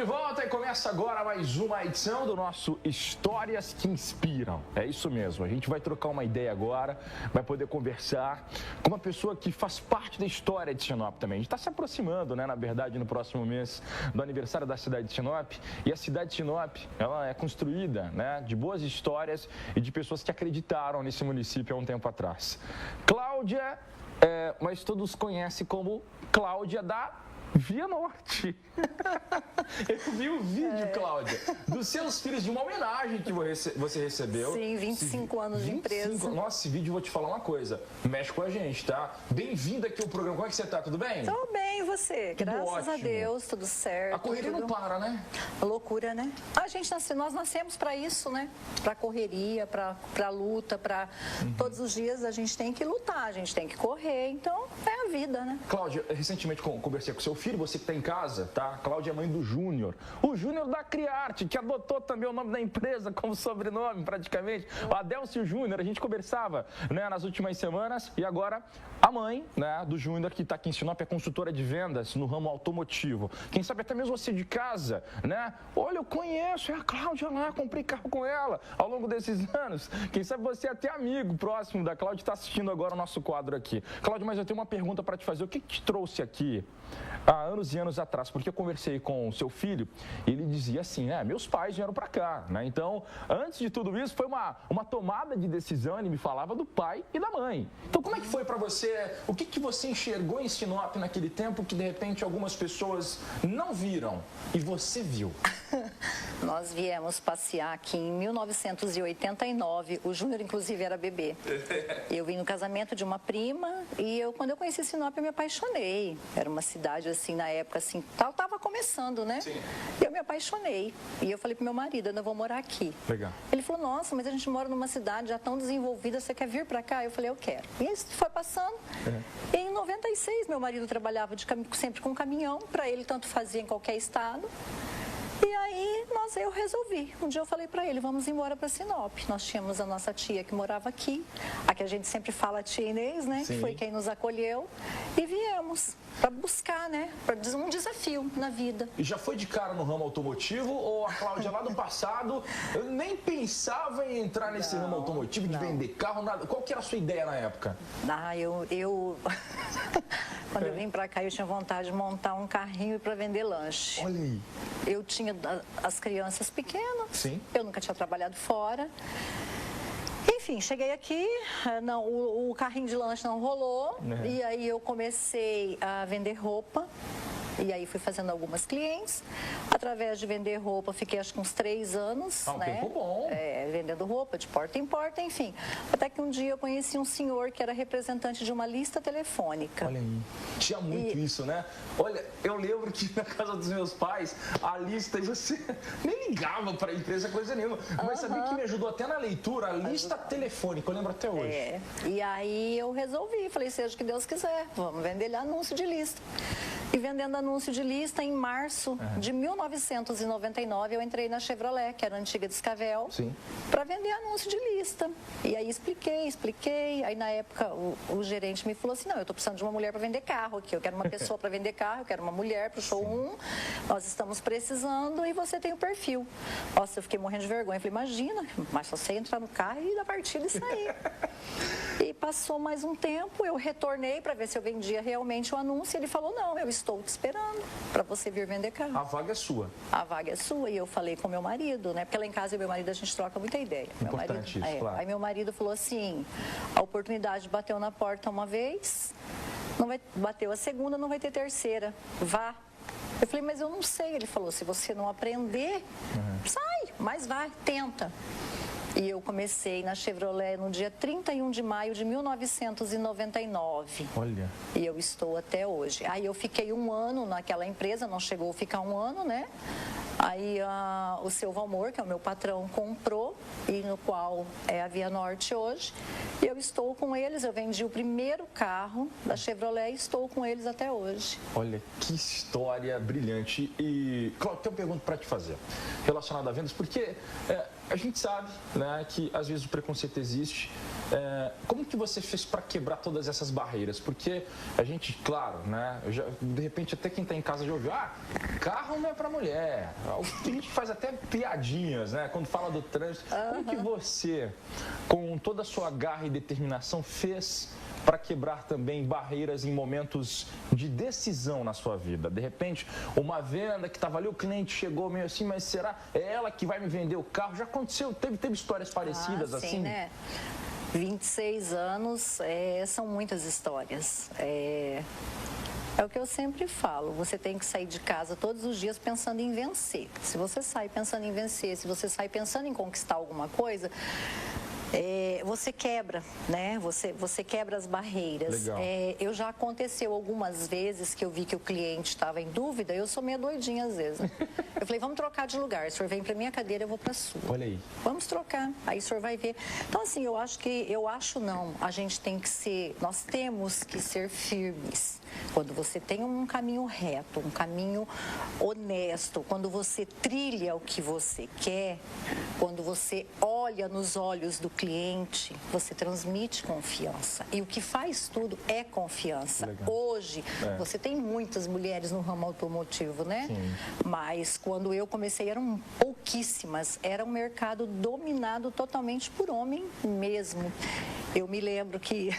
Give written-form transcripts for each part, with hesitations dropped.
de volta e começa agora mais uma edição do nosso Histórias que Inspiram. É isso mesmo, a gente vai trocar uma ideia agora, vai poder conversar com uma pessoa que faz parte da história de Sinop também. A gente está se aproximando, né, na verdade, no próximo mês do aniversário da cidade de Sinop. E a cidade de Sinop, ela é construída, né, de boas histórias e de pessoas que acreditaram nesse município há um tempo atrás. Cláudia, mas todos conhecem como Cláudia da Via Norte. Eu vi o vídeo, Cláudia, dos seus filhos, de uma homenagem que você recebeu. Sim, 25 anos de empresa. Nossa, esse vídeo, eu vou te falar uma coisa, mexe com a gente, tá? Bem-vinda aqui ao programa. Como é que você tá? Tudo bem? Tô bem, e você? Tudo Graças ótimo. a Deus, tudo certo. A correria não para, né? Loucura, né? Nós nascemos para isso, né? Para correria, para luta, para todos os dias a gente tem que lutar, a gente tem que correr, então é a vida, né? Cláudia, recentemente conversei com seu filho, você que está em casa, tá? Cláudia é mãe do Júnior. O Júnior da Criarte, que adotou também o nome da empresa como sobrenome, praticamente. O Adélcio Júnior, a gente conversava, né, nas últimas semanas. E agora, a mãe, né, do Júnior, que está aqui em Sinop, é consultora de vendas no ramo automotivo. Quem sabe até mesmo você de casa, né? Olha, eu conheço, é a Cláudia lá, comprei carro com ela ao longo desses anos. Quem sabe você é até amigo próximo da Cláudia, está assistindo agora o nosso quadro aqui. Cláudia, mas eu tenho uma pergunta para te fazer. O que te trouxe aqui há anos e anos atrás? Porque eu conversei com o seu filho e ele dizia assim, meus pais vieram para cá, né? Então, antes de tudo isso, foi uma tomada de decisão, ele me falava do pai e da mãe. Então, como é que foi para você? O que você enxergou em Sinop naquele tempo que, de repente, algumas pessoas não viram e você viu? Nós viemos passear aqui em 1989, o Júnior, inclusive, era bebê. Eu vim no casamento de uma prima e quando eu conheci Sinop, eu me apaixonei. Era uma cidade, assim, na época, assim, tava começando, né? Sim. E eu me apaixonei. E eu falei pro meu marido, eu ainda vou morar aqui. Legal. Ele falou, nossa, mas a gente mora numa cidade já tão desenvolvida, você quer vir pra cá? Eu falei, eu quero. E isso foi passando. E em 96, meu marido trabalhava sempre com caminhão, pra ele tanto fazia em qualquer estado. E aí, eu resolvi. Um dia eu falei pra ele, vamos embora pra Sinop. Nós tínhamos a nossa tia que morava aqui, a que a gente sempre fala tia Inês, né? Sim. Que foi quem nos acolheu. E viemos pra buscar, né? Pra um desafio na vida. E já foi de cara no ramo automotivo ou a Cláudia lá do passado nem pensava em entrar nesse ramo automotivo, de vender carro, nada? Qual que era a sua ideia na época? Quando eu vim pra cá, eu tinha vontade de montar um carrinho para vender lanche. Olha aí. Eu tinha as crianças pequenas. Sim. Eu nunca tinha trabalhado fora. Enfim, cheguei aqui, o carrinho de lanche não rolou. E aí eu comecei a vender roupa. E aí fui fazendo algumas clientes. Através de vender roupa, fiquei acho que uns 3 anos, um tempo bom. Vendendo roupa de porta em porta, enfim. Até que um dia eu conheci um senhor que era representante de uma lista telefônica. Olha aí, tinha muito isso, né? Olha, eu lembro que na casa dos meus pais, a lista, você nem ligava para a empresa, coisa nenhuma. Mas sabia que me ajudou até na leitura, a lista telefônica, eu lembro até hoje. E aí eu resolvi, falei, seja o que Deus quiser, vamos vender anúncio de lista. E vendendo anúncio de lista, em março de 1999, eu entrei na Chevrolet, que era a antiga Descavel, para vender anúncio de lista. E aí expliquei. Aí na época o gerente me falou assim, não, eu estou precisando de uma mulher para vender carro aqui. Eu quero uma pessoa para vender carro, eu quero uma mulher para o showroom. Nós estamos precisando e você tem o perfil. Nossa, eu fiquei morrendo de vergonha. Eu falei, imagina, mas só você entrar no carro e dar partida e sair. E passou mais um tempo, eu retornei para ver se eu vendia realmente o anúncio. E ele falou, não, eu estou te esperando para você vir vender carro. A vaga é sua. A vaga é sua. E eu falei com meu marido, né? Porque lá em casa, eu e meu marido, a gente troca muita ideia. Importante isso, claro. Aí meu marido falou assim, a oportunidade bateu na porta uma vez, bateu a segunda, não vai ter terceira. Vá. Eu falei, mas eu não sei. Ele falou, se você não aprender, sai, mas vai, tenta. E eu comecei na Chevrolet no dia 31 de maio de 1999. Olha. E eu estou até hoje. Aí eu fiquei 1 ano naquela empresa, não chegou a ficar 1 ano, né? Aí o seu Valmor, que é o meu patrão, comprou, e no qual é a Via Norte hoje. E eu estou com eles, eu vendi o primeiro carro da Chevrolet e estou com eles até hoje. Olha, que história brilhante. E, Cláudia, tem uma pergunta para te fazer relacionada a vendas, porque a gente sabe, né, que às vezes o preconceito existe. como que você fez para quebrar todas essas barreiras? Porque a gente, claro, né, de repente até quem está em casa já ouviu, carro não é para mulher. A gente faz até piadinhas, né, quando fala do trânsito. Como que você, com toda a sua garra e determinação, fez para quebrar também barreiras em momentos de decisão na sua vida? De repente, uma venda que estava ali, o cliente chegou meio assim, mas será ela que vai me vender o carro? Já aconteceu? Teve histórias parecidas sim, assim? Né? 26 anos, são muitas histórias. É o que eu sempre falo, você tem que sair de casa todos os dias pensando em vencer. Se você sai pensando em vencer, se você sai pensando em conquistar alguma coisa, você quebra, né? Você quebra as barreiras. Eu já aconteceu algumas vezes que eu vi que o cliente estava em dúvida, eu sou meio doidinha às vezes. Eu falei, vamos trocar de lugar, o senhor vem para minha cadeira, eu vou para a sua. Olha aí. Vamos trocar, aí o senhor vai ver. Então assim, a gente tem que ser, nós temos que ser firmes. Quando você tem um caminho reto, um caminho honesto, quando você trilha o que você quer, quando você olha nos olhos do cliente, você transmite confiança. E o que faz tudo é confiança. Legal. Hoje, você tem muitas mulheres no ramo automotivo, né? Sim. Mas quando eu comecei, eram pouquíssimas. Era um mercado dominado totalmente por homem mesmo. Eu me lembro que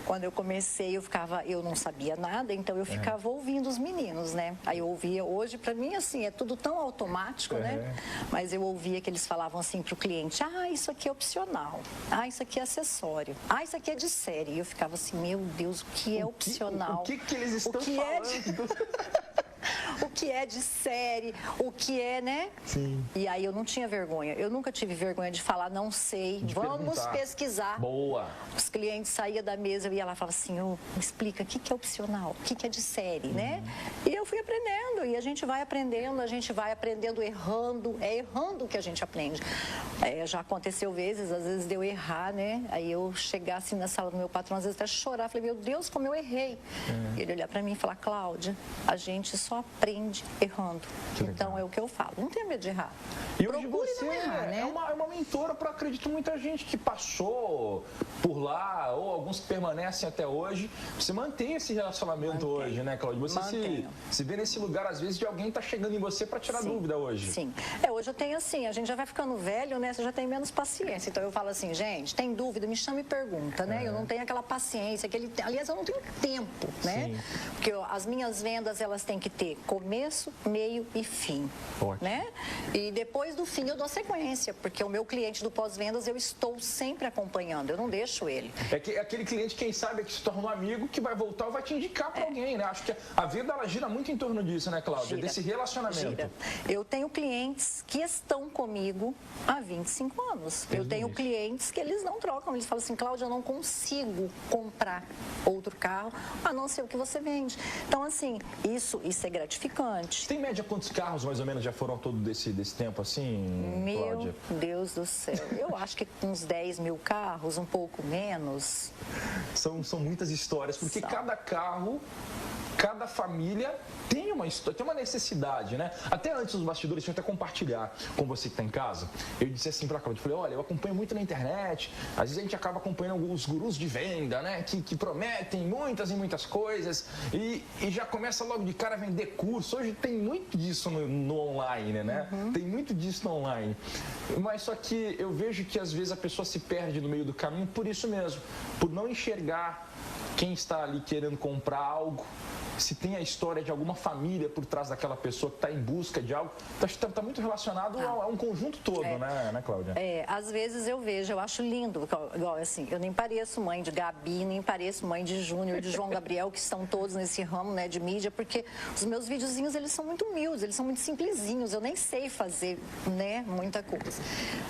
quando eu comecei, eu não sabia nada, então eu ficava ouvindo os meninos, né? Aí eu ouvia, hoje para mim assim, é tudo tão automático, né? Mas eu ouvia que eles falavam assim pro cliente, isso aqui é opcional, isso aqui é acessório, isso aqui é de série. E eu ficava assim, meu Deus, o que é opcional? O que eles estão falando? O que é de série, o que é, né? Sim. E aí eu não tinha vergonha. Eu nunca tive vergonha de falar, não sei, vamos pesquisar. Boa. Os clientes saíam da mesa, eu ia lá e falava assim, me explica, o que é opcional, o que é de série, né? E eu fui aprendendo, e a gente vai aprendendo errando, é errando que a gente aprende. Já aconteceu vezes, às vezes de eu errar, né? Aí eu chegar assim na sala do meu patrão, às vezes até chorar, falei, meu Deus, como eu errei. E ele olhar pra mim e falar, Cláudia, a gente só aprende errando. Então é o que eu falo, não tenha medo de errar. E hoje você é uma mentora para, acredito, muita gente que passou por lá, ou alguns que permanecem até hoje. Você mantém esse relacionamento hoje, né, Cláudia? Você se vê nesse lugar, às vezes, de alguém tá chegando em você para tirar dúvida hoje. Sim. Hoje eu tenho assim, a gente já vai ficando velho, né? Você já tem menos paciência. Então eu falo assim, gente, tem dúvida, me chama e pergunta, né? Eu não tenho aquela paciência, aliás, eu não tenho tempo, né? Sim. Porque as minhas vendas, elas têm que ter começo, meio e fim, né? E depois do fim eu dou sequência, porque o meu cliente do pós-vendas eu estou sempre acompanhando, eu não deixo ele. É aquele cliente, quem sabe, que se torna um amigo, que vai voltar ou vai te indicar para alguém, né? Acho que a vida, ela gira muito em torno disso, né, Cláudia? Desse relacionamento. Gira. Eu tenho clientes que estão comigo há 25 anos. Eu tenho clientes que eles não trocam, eles falam assim, Cláudia, eu não consigo comprar outro carro, a não ser o que você vende. Então, assim, isso é gratificante. Tem média quantos carros, mais ou menos, já foram todo desse tempo, assim, Cláudia? Meu Deus do céu. Eu acho que uns 10 mil carros, um pouco menos. São muitas histórias, porque cada carro, cada família tem uma história, tem uma necessidade, né? Até antes dos bastidores, deixa eu até compartilhar com você que está em casa. Eu disse assim para a Cláudia, falei, olha, eu acompanho muito na internet, às vezes a gente acaba acompanhando alguns gurus de venda, né? Que prometem muitas e muitas coisas e já começa logo de cara a vender curso. Hoje tem muito disso no online, né? Tem muito disso no online. Mas só que eu vejo que às vezes a pessoa se perde no meio do caminho por isso mesmo, por não enxergar quem está ali querendo comprar algo, se tem a história de alguma família por trás daquela pessoa que está em busca de algo, está muito relacionado a um conjunto todo, né, Cláudia? Às vezes eu acho lindo, igual assim, eu nem pareço mãe de Gabi, nem pareço mãe de Júnior, de João Gabriel, que estão todos nesse ramo, né, de mídia, porque os meus videozinhos, eles são muito humildes, eles são muito simplesinhos, eu nem sei fazer, né, muita coisa.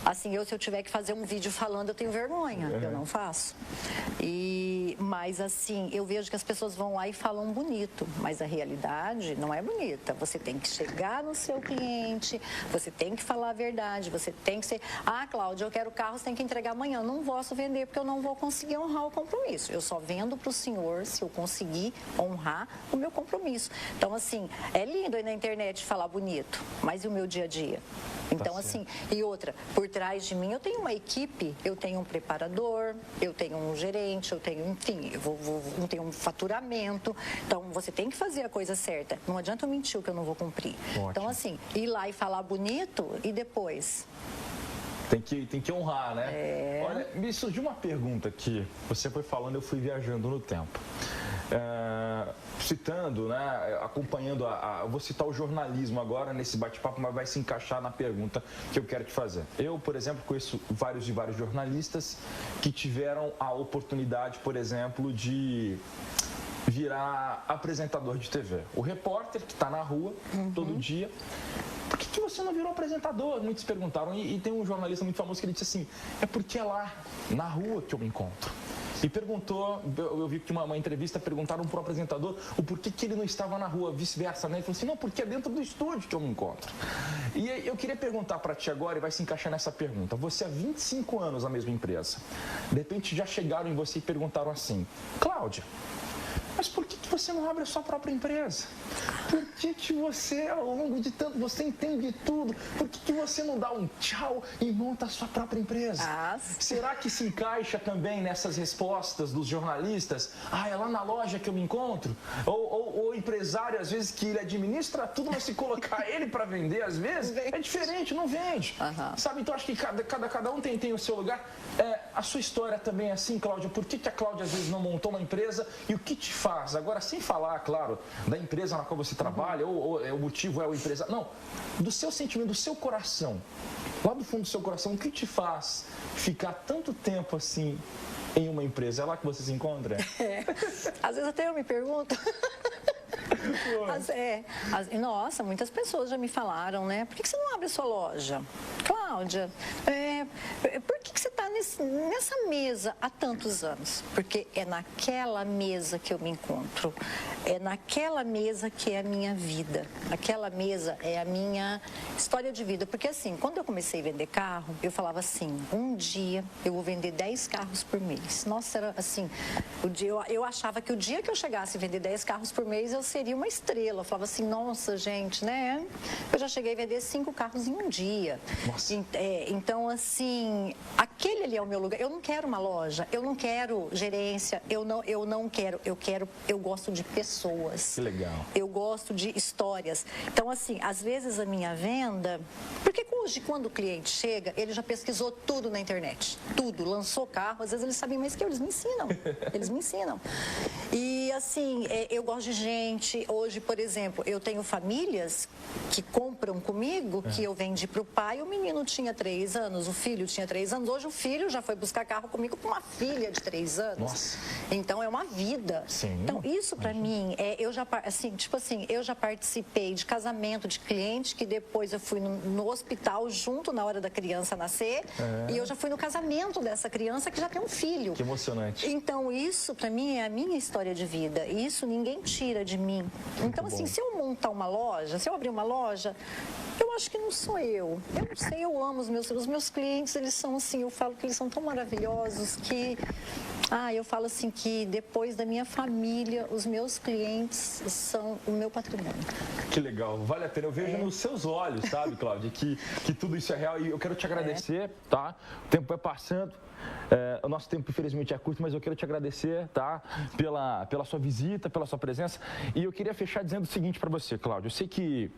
Assim, se eu tiver que fazer um vídeo falando, eu tenho vergonha, eu não faço. Mas assim, eu vejo que as pessoas vão lá e falam bonito. bonito, mas a realidade não é bonita. Você tem que chegar no seu cliente, você tem que falar a verdade, você tem que ser... Ah, Cláudia, eu quero o carro, você tem que entregar amanhã. Eu não posso vender porque eu não vou conseguir honrar o compromisso. Eu só vendo para o senhor se eu conseguir honrar o meu compromisso. Então, assim, é lindo aí na internet falar bonito, mas e o meu dia a dia? Então, assim, e outra, por trás de mim eu tenho uma equipe, eu tenho um preparador, eu tenho um gerente, eu tenho, enfim, eu tenho um faturamento. Então, você tem que fazer a coisa certa. Não adianta eu mentir o que eu não vou cumprir. Ótimo. Então, assim, ir lá e falar bonito e depois... Tem que honrar, né? Olha, me surgiu uma pergunta aqui. Você foi falando, eu fui viajando no tempo. Citando, né, acompanhando, eu vou citar o jornalismo agora nesse bate-papo, mas vai se encaixar na pergunta que eu quero te fazer. Eu, por exemplo, conheço vários jornalistas que tiveram a oportunidade, por exemplo, de virar apresentador de TV. O repórter que está na rua todo dia. Por que você não virou apresentador? Muitos perguntaram. E tem um jornalista muito famoso que ele disse assim: é porque é lá, na rua, que eu me encontro. E perguntou, eu vi que uma entrevista, perguntaram para o apresentador o porquê que ele não estava na rua, vice-versa, né? Ele falou assim: não, porque é dentro do estúdio que eu me encontro. E eu queria perguntar para ti agora, e vai se encaixar nessa pergunta. Você há 25 anos na mesma empresa. De repente já chegaram em você e perguntaram assim: Cláudia, mas por que você não abre a sua própria empresa? Por que você, ao longo de tanto, você entende tudo? Por que você não dá um tchau e monta a sua própria empresa? Será que se encaixa também nessas respostas dos jornalistas? Ah, é lá na loja que eu me encontro? Ou o empresário, às vezes, que ele administra tudo, mas se colocar ele para vender, às vezes, é diferente, não vende. Sabe, então acho que cada um tem o seu lugar. A sua história também é assim, Cláudia? Por que a Cláudia, às vezes, não montou uma empresa e o que te faz? Agora, sem falar, claro, da empresa na qual você trabalha, ou o motivo é o empresa. Não, do seu sentimento, do seu coração. Lá do fundo do seu coração, o que te faz ficar tanto tempo assim em uma empresa? É lá que você se encontra? Às vezes até eu me pergunto. Nossa, muitas pessoas já me falaram, né? Por que você não abre a sua loja? Cláudia, por que você está nessa mesa há tantos anos? Porque é naquela mesa que eu me encontro. É naquela mesa que é a minha vida. Aquela mesa é a minha história de vida. Porque assim, quando eu comecei a vender carro, eu falava assim: um dia eu vou vender 10 carros por mês. Nossa, era assim, eu achava que o dia que eu chegasse a vender 10 carros por mês, eu seria uma estrela. Eu falava assim: nossa, gente, né? Eu já cheguei a vender 5 carros em um dia. Nossa. Então, assim, aquele ali é o meu lugar. Eu não quero uma loja, eu não quero gerência, eu não quero, eu gosto de pessoas. Que legal. Eu gosto de histórias. Então, assim, às vezes a minha venda... Porque hoje, quando o cliente chega, ele já pesquisou tudo na internet. Tudo, lançou carro, às vezes eles sabem mais que eu, eles me ensinam. Eles me ensinam. E, assim, eu gosto de gente. Hoje, por exemplo, eu tenho famílias que compram comigo, que eu vendi para o pai, o menino tinha 3 anos, o filho tinha 3 anos. Hoje o filho já foi buscar carro comigo com uma filha de 3 anos. Nossa. Então é uma vida. Sim. Então isso para mim, eu já participei de casamento de cliente que depois eu fui no hospital junto na hora da criança nascer e eu já fui no casamento dessa criança que já tem um filho. Que emocionante. Então isso para mim é a minha história de vida. E isso ninguém tira de mim. Então assim, se eu montar uma loja, se eu abrir uma loja, eu acho que não sou eu. Eu não sei, eu amo os meus clientes, eles são assim, eu falo que eles são tão maravilhosos que... eu falo assim que depois da minha família, os meus clientes são o meu patrimônio. Que legal, vale a pena. Eu vejo nos seus olhos, sabe, Cláudia, que tudo isso é real. E eu quero te agradecer, tá? O tempo vai passando. O nosso tempo, infelizmente, é curto, mas eu quero te agradecer, tá? Pela sua visita, pela sua presença. E eu queria fechar dizendo o seguinte para você, Cláudia. Eu sei que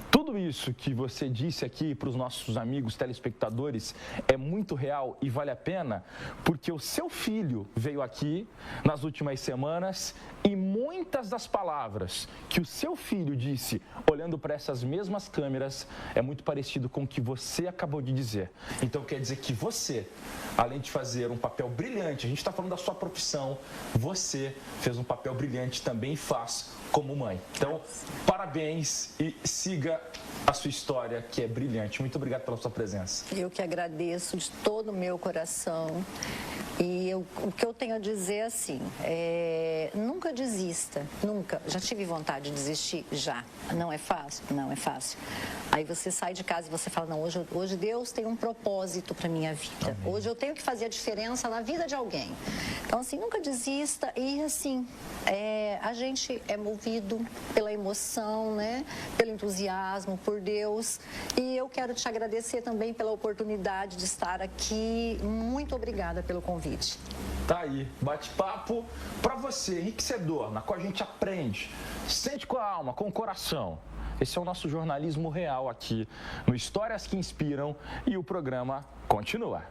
tudo isso que você disse aqui para os nossos amigos telespectadores é muito real e vale a pena, porque o seu filho veio aqui nas últimas semanas e muitas das palavras que o seu filho disse, olhando para essas mesmas câmeras, é muito parecido com o que você acabou de dizer. Então quer dizer que você, além de fazer um papel brilhante, a gente está falando da sua profissão, você fez um papel brilhante também e faz como mãe. Então, parabéns e siga a sua história, que é brilhante. Muito obrigado pela sua presença. Eu que agradeço de todo o meu coração. E o que eu tenho a dizer é assim, nunca desista, nunca. Já tive vontade de desistir? Já. Não é fácil? Não é fácil. Aí você sai de casa e você fala, não, hoje Deus tem um propósito para minha vida. Amém. Hoje eu tenho que fazer a diferença na vida de alguém. Então, assim, nunca desista e, assim, a gente é movido pela emoção, né? Pelo entusiasmo, por Deus. E eu quero te agradecer também pela oportunidade de estar aqui. Muito obrigada pelo convite. Tá aí, bate-papo pra você, enriquecedor, na qual a gente aprende, sente com a alma, com o coração. Esse é o nosso jornalismo real aqui no Histórias que Inspiram e o programa continua.